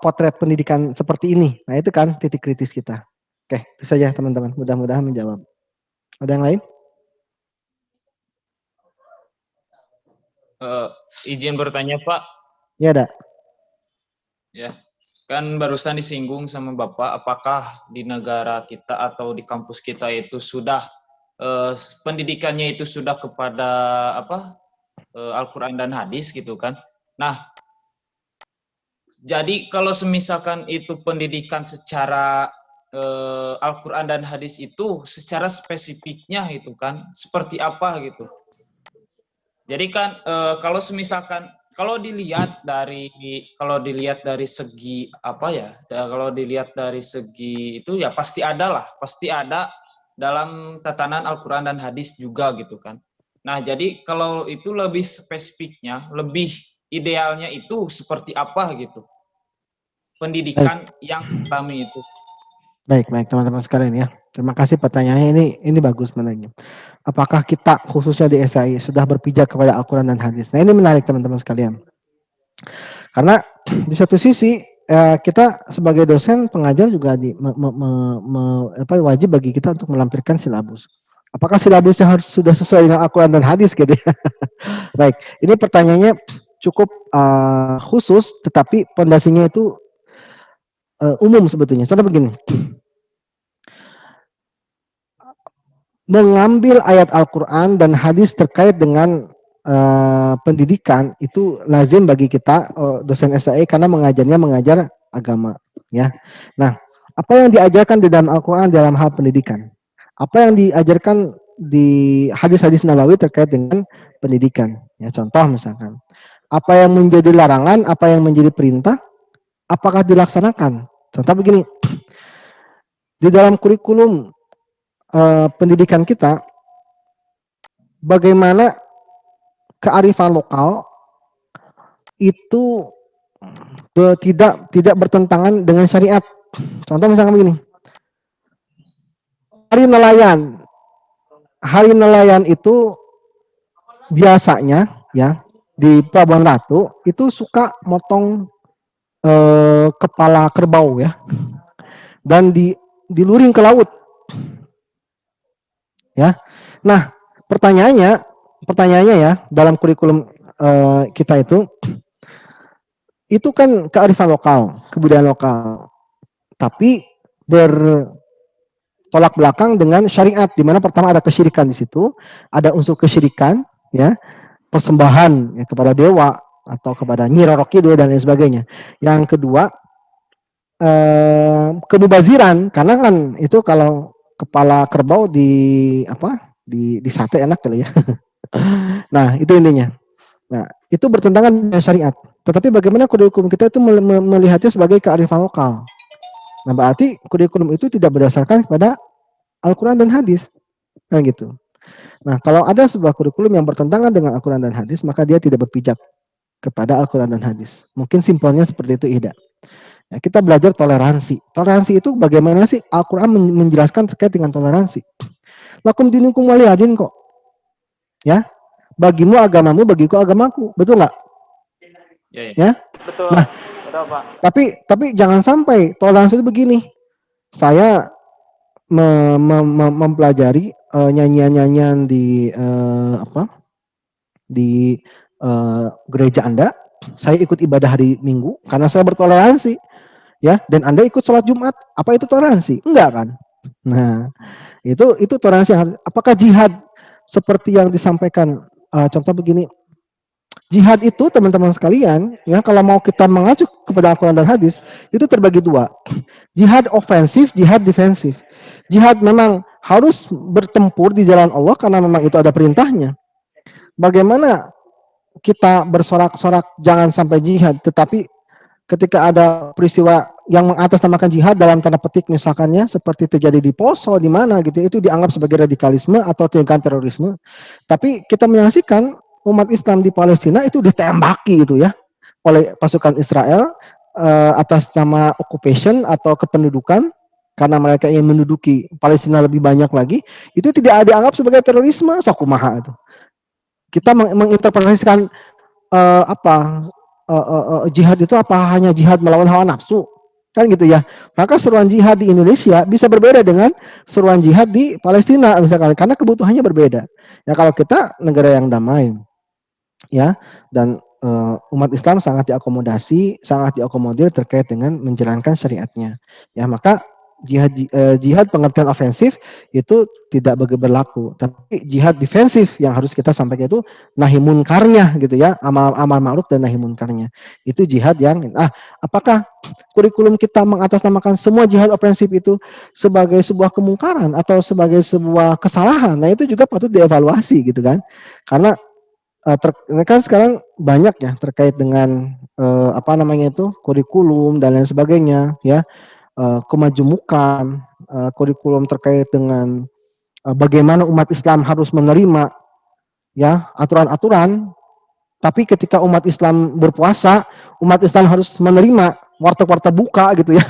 potret pendidikan seperti ini. Nah itu kan titik kritis kita. Oke, itu saja teman-teman. Mudah-mudahan menjawab. Ada yang lain? Izin bertanya Pak. Ya ada. Ya. Kan barusan disinggung sama Bapak, apakah di negara kita atau di kampus kita itu sudah pendidikannya itu sudah kepada Al-Quran dan hadis gitu kan. Nah, jadi kalau semisalkan itu pendidikan secara Al-Quran dan hadis itu secara spesifiknya itu kan seperti apa gitu. Jadi kan kalau semisalkan kalau dilihat dari segi apa ya, kalau dilihat dari segi itu ya pasti ada dalam tatanan Al-Quran dan hadis juga gitu kan. Nah jadi kalau itu lebih spesifiknya, lebih idealnya itu seperti apa gitu pendidikan yang Islami itu. Baik teman-teman sekalian ya. Terima kasih pertanyaannya, ini bagus sebenarnya. Apakah kita khususnya di SAI sudah berpijak kepada Al-Quran dan hadis? Nah ini menarik teman-teman sekalian. Karena di satu sisi kita sebagai dosen pengajar juga wajib bagi kita untuk melampirkan silabus. Apakah silabusnya harus sudah sesuai dengan Al-Quran dan hadis gitu ya? Baik, ini pertanyaannya cukup khusus, tetapi pondasinya itu umum sebetulnya. Contoh begini, mengambil ayat Al-Quran dan hadis terkait dengan pendidikan itu lazim bagi kita dosen SAE karena mengajar agama ya. Nah, apa yang diajarkan di dalam Al-Quran dalam hal pendidikan? Apa yang diajarkan di hadis-hadis Nabawi terkait dengan pendidikan? Ya, contoh misalkan, apa yang menjadi larangan, apa yang menjadi perintah, apakah dilaksanakan? Contoh begini, di dalam kurikulum pendidikan kita, bagaimana kearifan lokal itu tidak bertentangan dengan syariat. Contoh misalkan begini, hari nelayan itu biasanya ya di Pelabuhan Ratu itu suka motong kepala kerbau ya, dan diluring ke laut ya. Nah, pertanyaannya ya, dalam kurikulum kita itu kan kearifan lokal, kebudayaan lokal, tapi bertolak belakang dengan syariat, di mana pertama ada kesyirikan di situ, ada unsur kesyirikan ya, persembahan ya, kepada dewa atau kepada Nyi Roro Kidul dan lain sebagainya. Yang kedua, kemubaziran, karena kan itu kalau kepala kerbau di sate enak kali ya. Nah, itu intinya. Nah, itu bertentangan dengan syariat. Tetapi bagaimana kurikulum kita itu melihatnya sebagai kearifan lokal. Nah, berarti kurikulum itu tidak berdasarkan kepada Al-Quran dan hadis. Nah, gitu. Nah, kalau ada sebuah kurikulum yang bertentangan dengan Al-Quran dan hadis, maka dia tidak berpijak kepada Al-Quran dan hadis. Mungkin simpelnya seperti itu, Ida. Ya, kita belajar toleransi. Toleransi itu bagaimana sih Al-Quran menjelaskan terkait dengan toleransi. Lakum dinukum waliyadin kok. Ya, bagimu agamamu, bagiku agamaku. Betul nggak? Ya. Betul. Nah, Betul, Pak. tapi jangan sampai toleransi itu begini. Saya mempelajari nyanyian-nyanyian di gereja Anda. Saya ikut ibadah hari Minggu karena saya bertoleransi, ya. Dan Anda ikut sholat Jumat, apa itu toleransi? Enggak kan? Nah, itu toleransi yang apakah jihad seperti yang disampaikan? Contoh begini, jihad itu teman-teman sekalian, ya, kalau mau kita mengacu kepada Al-Quran dan hadis, itu terbagi dua. Jihad ofensif, jihad defensif. Jihad memang harus bertempur di jalan Allah karena memang itu ada perintahnya. Bagaimana kita bersorak-sorak jangan sampai jihad, tetapi ketika ada peristiwa yang mengatasnamakan jihad dalam tanda petik misalkannya seperti terjadi di Poso di mana gitu, itu dianggap sebagai radikalisme atau tindakan terorisme. Tapi kita menyaksikan umat Islam di Palestina itu ditembaki itu ya oleh pasukan Israel atas nama occupation atau kependudukan, karena mereka ingin menduduki Palestina lebih banyak lagi, itu tidak dianggap sebagai terorisme. Sakumaha itu. Kita menginterpretasikan jihad itu apa hanya jihad melawan hawa nafsu, kan gitu ya. Maka seruan jihad di Indonesia bisa berbeda dengan seruan jihad di Palestina misalkan, karena kebutuhannya berbeda. Ya, kalau kita negara yang damai, ya, dan umat Islam sangat diakomodir terkait dengan menjalankan syariatnya. Ya, maka jihad pengertian ofensif itu tidak berlaku, tapi jihad defensif yang harus kita sampaikan itu nahi munkarnya gitu ya, amal ma'ruf dan nahi munkarnya. Itu jihad yang apakah kurikulum kita mengatasnamakan semua jihad ofensif itu sebagai sebuah kemungkaran atau sebagai sebuah kesalahan? Nah, itu juga patut dievaluasi gitu kan. Karena kan sekarang banyak ya terkait dengan kurikulum dan lain sebagainya ya, kemajemukan kurikulum terkait dengan bagaimana umat Islam harus menerima ya aturan-aturan, tapi ketika umat Islam berpuasa, umat Islam harus menerima warteg-warteg buka gitu ya.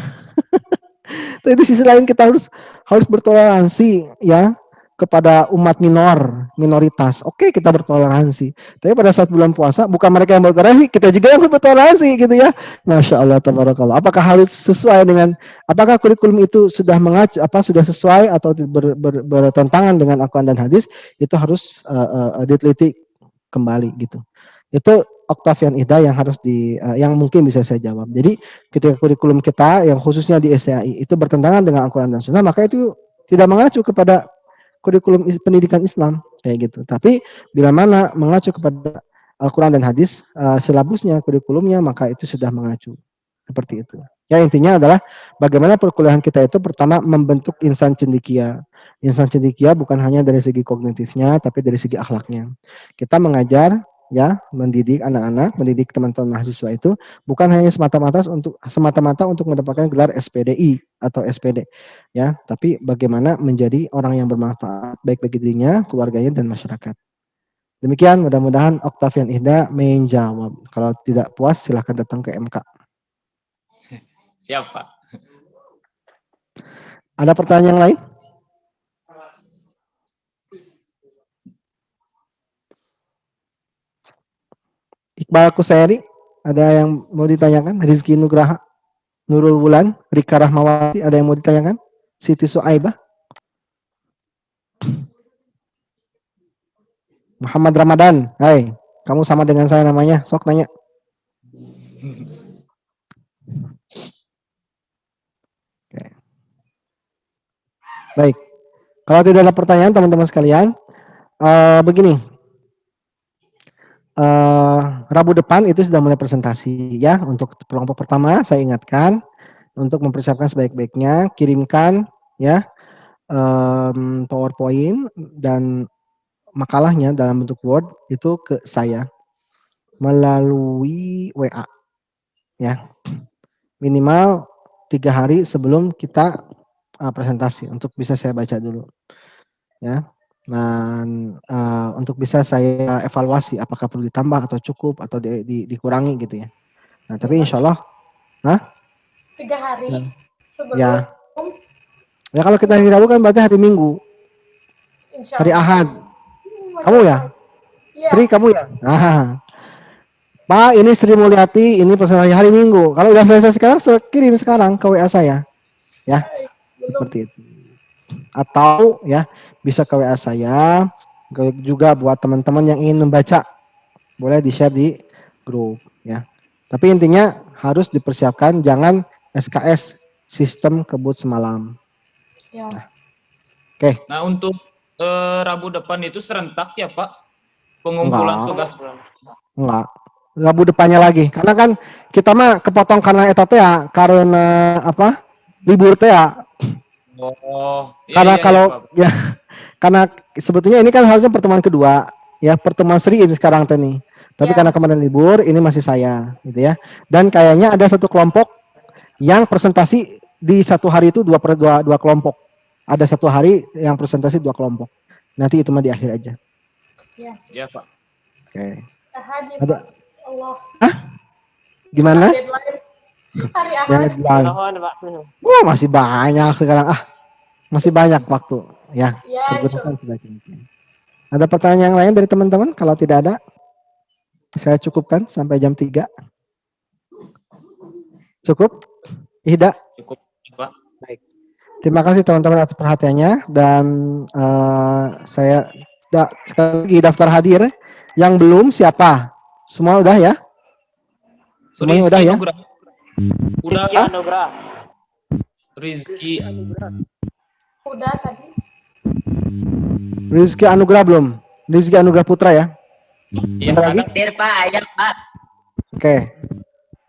Tapi di sisi lain kita harus bertoleransi ya kepada umat minoritas. Oke, kita bertoleransi. Tapi pada saat bulan puasa, bukan mereka yang bertoleransi, kita juga yang bertoleransi gitu ya. Masya Allah, tabarakallah. Apakah harus sesuai dengan, apakah kurikulum itu sudah sudah sesuai atau bertentangan dengan Al-Quran dan hadis? Itu harus diteliti kembali gitu. Itu Octavian Ida yang harus yang mungkin bisa saya jawab. Jadi ketika kurikulum kita yang khususnya di SCAI itu bertentangan dengan Al-Quran dan Sunnah, maka itu tidak mengacu kepada kurikulum pendidikan Islam kayak gitu. Tapi bila mana mengacu kepada Al-Quran dan hadis, silabusnya, kurikulumnya, maka itu sudah mengacu seperti itu. Ya, intinya adalah bagaimana perkuliahan kita itu pertama membentuk insan cendekia. Insan cendekia bukan hanya dari segi kognitifnya, tapi dari segi akhlaknya. Kita mengajar ya, mendidik anak-anak, mendidik teman-teman mahasiswa itu bukan hanya semata-mata untuk mendapatkan gelar SPDI atau SPD ya, tapi bagaimana menjadi orang yang bermanfaat baik bagi dirinya, keluarganya dan masyarakat. Demikian, mudah-mudahan Octavian Ida menjawab. Kalau tidak puas silahkan datang ke MK. Siap, Pak. Ada pertanyaan yang lain? Iqbal Kuseri, Ada yang mau ditanyakan? Rizky Nugraha, Nurul Wulan, Rika Rahmawati, ada yang mau ditanyakan? Siti Suaibah, Muhammad Ramadan. Hai, kamu sama dengan saya namanya. Sok tanya. Oke. Baik. Kalau tidak ada pertanyaan teman-teman sekalian, begini. Rabu depan itu sudah mulai presentasi ya. Untuk kelompok pertama saya ingatkan untuk mempersiapkan sebaik-baiknya, kirimkan ya PowerPoint dan makalahnya dalam bentuk Word itu ke saya melalui WA ya. Minimal 3 hari sebelum kita presentasi untuk bisa saya baca dulu ya. Dan untuk bisa saya evaluasi apakah perlu ditambah atau cukup atau dikurangi gitu ya. Nah, tapi insya Allah, 3 hari sebelum ya, ya kalau kita hari Rabu kan berarti hari Minggu, insya hari Allah. Ahad. Kamu ya? Iya. Sri kamu ya? Pak, ini Sri Mulyati, ini presentasi hari Minggu. Kalau udah selesai sekarang, kirim sekarang ke WA saya, ya, seperti itu. Atau ya bisa ke WA saya, juga buat teman-teman yang ingin membaca, boleh di-share di grup, ya. Tapi intinya harus dipersiapkan, jangan SKS sistem kebut semalam. Ya. Oke. Nah, untuk Rabu depan itu serentak ya, Pak? Pengumpulan Enggak. tugas. Enggak. Rabu depannya lagi. Karena kan kita mah kepotong karena eta teh ya, karena apa? Libur teh ya. Oh, iya, Karena iya, kalau Pak. ya karena sebetulnya ini kan harusnya pertemuan kedua, ya pertemuan Sri ini sekarang teh nih. Tapi Ya. karena kemarin libur, ini masih saya, gitu ya. Dan kayaknya ada satu kelompok yang presentasi di satu hari itu dua kelompok. Ada satu hari yang presentasi 2 kelompok. Nanti itu mah di akhir aja. Ya, Pak. Oke. Ahad, Ada. Pak. Allah. Gimana? Deadline. Hari Yang Ahad. deadline. Mohon, Pak. Masih banyak sekarang. Masih banyak waktu. Ya, Ya, pergunakan sebaik mungkin. Ada pertanyaan yang lain dari teman-teman? Kalau tidak ada, saya cukupkan sampai jam 3. Cukup? Tidak? Cukup, Pak. Baik. Terima kasih teman-teman atas perhatiannya. Dan saya sekali lagi daftar hadir. Yang belum siapa? Semua udah ya? Semuanya udah ya? Nugraha. Udah, Rizky Anugrah. Rizky. Udah tadi. Rizky Anugrah belum? Rizky Anugrah Putra ya? Ya, Bentar lagi? ada. Pak, ayo, Pak. Oke.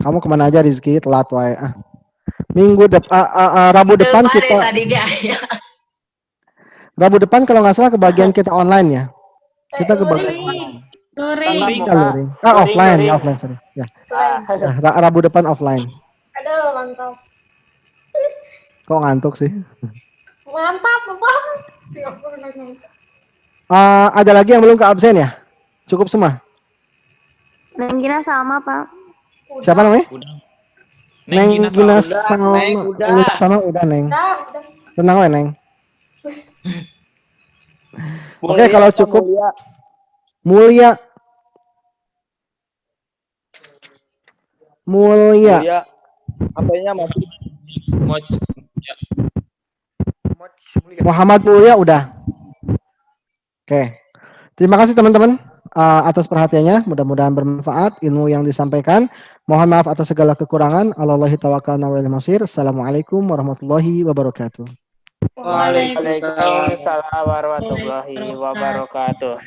Kamu kemana aja Rizky? Telat wae. Rabu depan kita. Rabu depan kalau nggak salah kebagian kita online ya. Kita kebagian online. Luring. Offline, ya offline sorry. Ya. Rabu depan offline. Aduh, mantap. Kok ngantuk sih? Mantap, Bapak. Ya ampun, Ada lagi yang belum ke absen ya? Cukup semua. Neng Gina sama, Pak. Udah. Siapa namanya? Udah. Neng Gina Gina sama. sama udah Neng. Udah. Tenang we Neng. Oke, kalau cukup Mulia. Apanya masih Ya. Muhammad Mulia udah. Oke. Terima kasih teman-teman atas perhatiannya. Mudah-mudahan bermanfaat ilmu yang disampaikan. Mohon maaf atas segala kekurangan. Allahi tawakkalna wa ilaihi masir. Assalamualaikum warahmatullahi wabarakatuh. Waalaikumsalam warahmatullahi wabarakatuh.